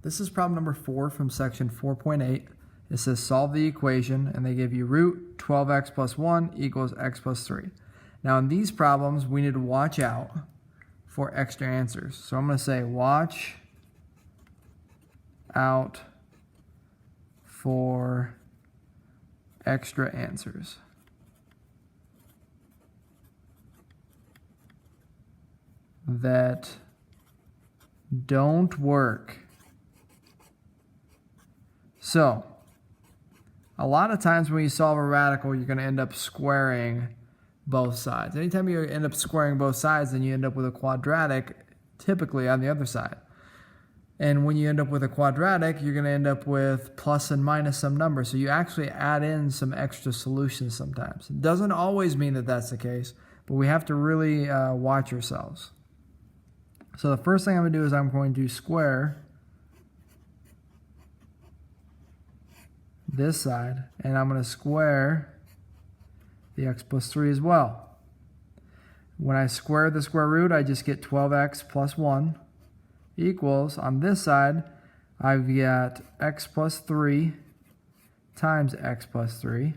This is problem number 4 from section 4.8. It says solve the equation, and they give you root 12x plus 1 equals x plus 3. Now in these problems, we need to watch out for extra answers. So I'm going to say watch out for extra answers. That don't work. So, a lot of times when you solve a radical, you're going to end up squaring both sides. Anytime you end up squaring both sides, then you end up with a quadratic, typically on the other side. And when you end up with a quadratic, you're going to end up with plus and minus some number. So you actually add in some extra solutions sometimes. It doesn't always mean that that's the case, but we have to really watch ourselves. So the first thing I'm going to do is I'm going to square this side, and I'm going to square the x plus 3 as well. When I square the square root, I just get 12x plus 1 equals, on this side, I've got x plus 3 times x plus 3.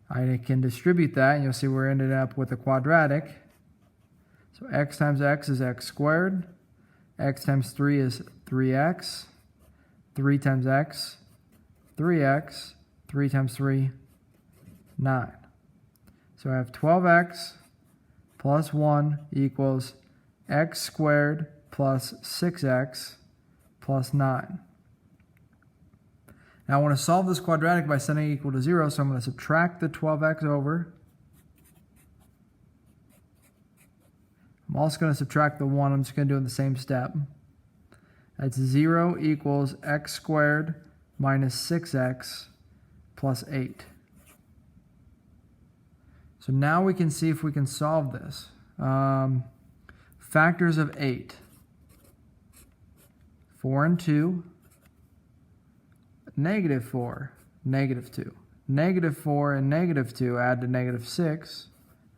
I can distribute that, and you'll see we're ended up with a quadratic. So x times x is x squared. X times 3 is 3x. 3 times x, 3x. 3 times 3, 9. So I have 12x plus 1 equals x squared plus 6x plus 9. Now I want to solve this quadratic by setting it equal to 0, so I'm going to subtract the 12x over. I'm also going to subtract the 1. I'm just going to do it in the same step. That's 0 equals x squared minus 6x plus 8. So now we can see if we can solve this. Factors of 8. 4 and 2. Negative 4, negative 2. Negative 4 and negative 2 add to negative 6.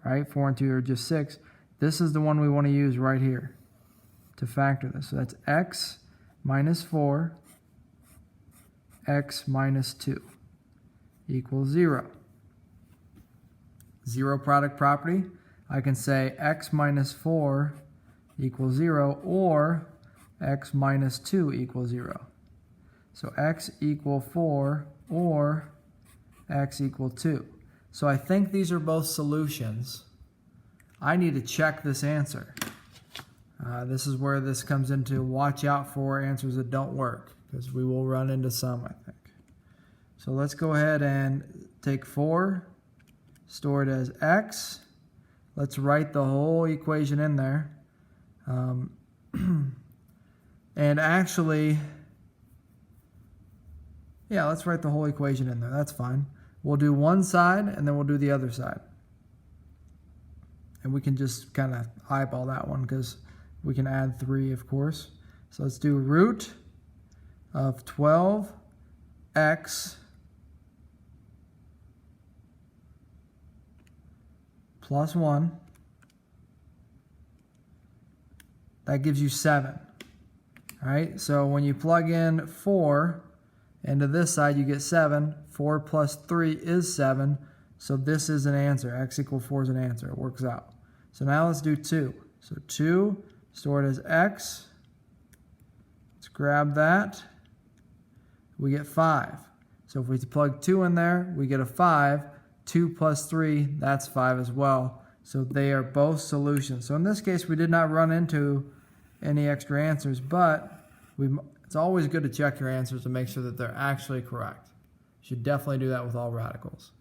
Right? 4 and 2 are just 6. This is the one we want to use right here to factor this. So that's x minus 4, x minus 2 equals 0. Zero product property. I can say x minus 4 equals 0, or x minus 2 equals 0. So x equal 4 or x equal 2. So I think these are both solutions. I need to check this answer. This is where this comes into watch out for answers that don't work, because we will run into some, I think. So let's go ahead and take 4, store it as x. Let's write the whole equation in there. And actually, yeah, let's write the whole equation in there. That's fine. We'll do one side, and then we'll do the other side. And we can just kind of eyeball that one, because we can add 3, of course. So let's do root of 12x plus 1. That gives you 7. All right, so when you plug in 4 into this side, you get 7. 4 plus 3 is 7. So this is an answer. X equals 4 is an answer. It works out. So now let's do 2. So 2, store it as x. Let's grab that. We get 5. So if we plug 2 in there, we get a 5. 2 plus 3, that's 5 as well. So they are both solutions. So in this case, we did not run into any extra answers, but it's always good to check your answers to make sure that they're actually correct. You should definitely do that with all radicals.